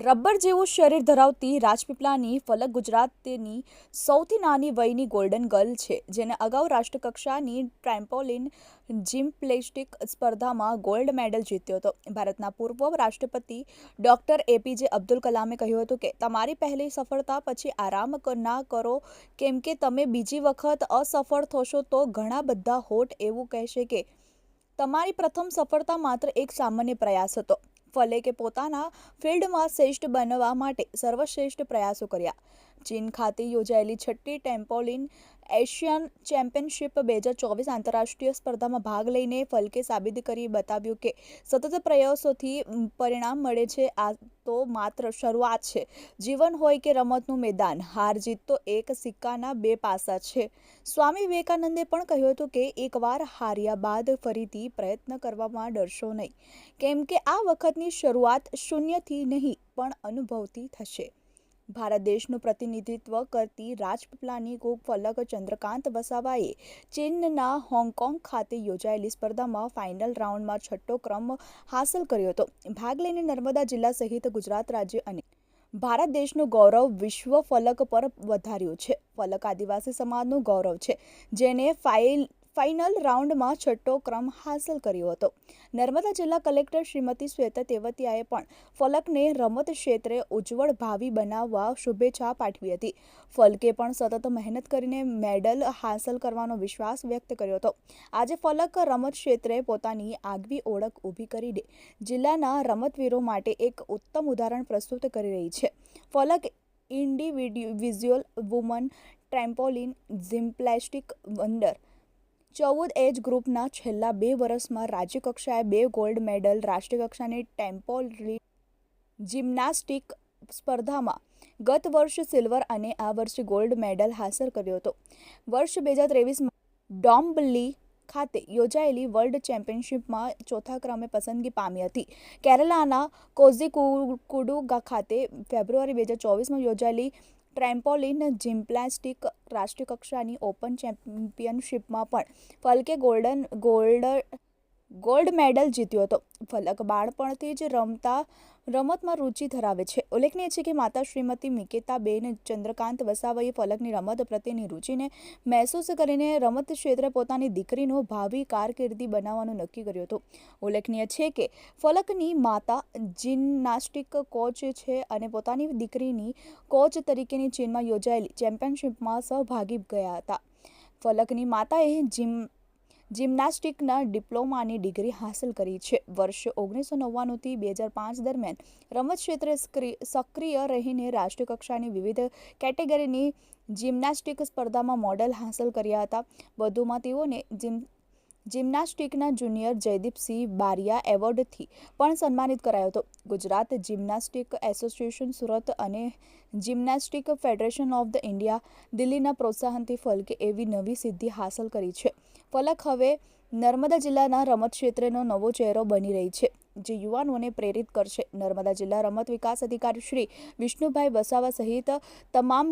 Rubber જેવું શરીર ધરાવતી રાજપીપળાની ફલક ગુજરાતની સૌથી નાની વયની ગોલ્ડન ગર્લ છે, જેને અગાઉ રાષ્ટ્રકક્ષાની ટ્રેમ્પોલિન જિમ્નાસ્ટિક સ્પર્ધામાં ગોલ્ડ મેડલ જીત્યો હતો. ભારતના પૂર્વ રાષ્ટ્રપતિ ડોક્ટર એપીજે અબ્દુલ કલામે કહ્યું હતું કે તમારી પહેલી સફળતા પછી આરામ ના કરો, કેમ કે તમે બીજી વખત અસફળ થશો તો ઘણા બધા હોઠ એવું કહેશે કે તમારી પ્રથમ સફળતા માત્ર એક સામાન્ય પ્રયાસ હતો. ફલેકે પોતાના ફિલ્ડમાં શ્રેષ્ઠ બનવા માટે સર્વશ્રેષ્ઠ પ્રયાસો કર્યા. ચીન ખાતે યોજાયેલી છઠ્ઠી ટ્રેમ્પોલિન એશિયન ચેમ્પિયનશિપ 2024 આંતરરાષ્ટ્રીય સ્પર્ધામાં ભાગ લઈને ફલકે સાબિત કરી બતાવ્યું કે સતત પ્રયાસોથી પરિણામ મળે છે. આ તો માત્ર શરૂઆત છે. જીવન હોય કે રમતનું મેદાન, હાર જીત તો એક સિક્કાના બે પાસા છે. સ્વામી વિવેકાનંદે પણ કહ્યું હતું કે એકવાર હાર્યા બાદ ફરીથી પ્રયત્ન કરવામાં ડરશો નહીં, કેમ કે આ વખતની શરૂઆત શૂન્યથી નહીં પણ અનુભવથી થશે. ભારત દેશનું પ્રતિનિધિત્વ કરતી રાજપીપળાની કુક ફલક ચંદ્રકાંત વસાવાએ ચીનના હોંગકોંગ ખાતે યોજાયેલી સ્પર્ધામાં ફાઇનલ રાઉન્ડમાં છઠ્ઠો ક્રમ હાંસલ કર્યો હતો. ભાગ લઈને નર્મદા જિલ્લા સહિત ગુજરાત રાજ્ય અને ભારત દેશનું ગૌરવ વિશ્વ ફલક પર વધાર્યું છે. ફલક આદિવાસી સમાજનું ગૌરવ છે, જેને ફાઇનલ રાઉન્ડમાં છઠ્ઠો ક્રમ હાંસલ કર્યો હતો. નર્મદા જિલ્લા કલેક્ટર શ્રીમતી શ્વેતા તેવતિયાએ પણ ફલકને રમત ક્ષેત્રે ઉજ્જવળ ભાવિ બનાવવા શુભેચ્છા પાઠવી હતી. ફલકે પણ સતત મહેનત કરીને મેડલ હાંસલ કરવાનો વિશ્વાસ વ્યક્ત કર્યો હતો. આજે ફલક રમત ક્ષેત્રે પોતાની આગવી ઓળખ ઊભી કરીને જિલ્લાના રમતવીરો માટે એક ઉત્તમ ઉદાહરણ પ્રસ્તુત કરી રહી છે. ફલક ઇન્ડિવિઝ્યુઅલ વુમન ટ્રેમ્પોલિન જિમ્નાસ્ટિક અંદર 14 એજ ગ્રુપના છેલ્લા 2 વર્ષમાં રાજ્યકક્ષાએ 2 ગોલ્ડ મેડલ, રાષ્ટ્રીય કક્ષાની ટેમ્પોલિન જિમ્નાસ્ટિક સ્પર્ધામાં ગત વર્ષે સિલ્વર અને આ વર્ષે ગોલ્ડ મેડલ હાંસલ કર્યો હતો. વર્ષ 2023માં ડોમ્બલી ખાતે યોજાયેલી વર્લ્ડ ચેમ્પિયનશિપમાં ચોથા ક્રમે પસંદગી પામી હતી. કેરાલાના કોઝિકોડુ ખાતે ફેબ્રુઆરી 2024માં યોજાયેલી ટ્રેમ્પોલિન જિમ્નાસ્ટિક રાષ્ટ્રીય કક્ષાની ઓપન ચેમ્પિયનશિપમાં પણ ફલકે ગોલ્ડ મેડલ જીત્યો હતો. ફલક બાળપણથી જ રમતમાં રુચિ ધરાવે છે. ઉલ્લેખનીય છે કે માતા શ્રીમતી મિકેતાબેન ચંદ્રકાંત વસાવાએ ફલકની રમત પ્રત્યેની રુચિને મહેસૂસ કરીને રમત ક્ષેત્રે પોતાની દીકરીનો ભાવિ કારકિર્દી બનાવવાનું નક્કી કર્યું હતું. ઉલ્લેખનીય છે કે ફલકની માતા જિમ્નાસ્ટિક કોચ છે અને પોતાની દીકરીની કોચ તરીકેની ચીનમાં યોજાયેલી ચેમ્પિયનશિપમાં સહભાગી ગયા હતા. ફલકની માતાએ જિમ્નાસ્ટિકના ડિપ્લોમાની ડિગ્રી હાંસલ કરી છે. વર્ષ 1999થી 2005 દરમિયાન રમત ક્ષેત્રે સક્રિય રહીને રાષ્ટ્રીય કક્ષાની વિવિધ કેટેગરીની જિમ્નાસ્ટિક સ્પર્ધામાં મેડલ હાંસલ કર્યા હતા. વધુમાં તેઓને જિમ્નાસ્ટિકના જુનિયર જયદીપસિંહ બારિયા એવોર્ડથી પણ સન્માનિત કરાયો હતો. ગુજરાત જિમ્નાસ્ટિક એસોસિએશન સુરત અને gymnastic federation of the India દિલ્હીના પ્રોત્સાહનથી ફલકે એવી નવી સિદ્ધિ હાંસલ કરી છે. ફલક હવે નર્મદા જિલ્લાના રમત ક્ષેત્રનો નવો ચહેરો બની રહી છે, જે યુવાનોને પ્રેરિત કરશે. નર્મદા જિલ્લા રમત વિકાસ અધિકારી શ્રી વિષ્ણુભાઈ વસાવા સહિત તમામ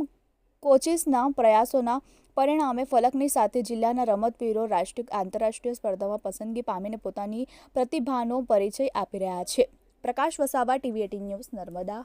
કોચિસના પ્રયાસોના પરિણામે ફલકની સાથે જિલ્લાના રમતવીરો રાષ્ટ્રીય આંતરરાષ્ટ્રીય સ્પર્ધામાં પસંદગી પામીને પોતાની પ્રતિભાનો પરિચય આપી રહ્યા છે. પ્રકાશ વસાવા, TV18 ન્યૂઝ, નર્મદા.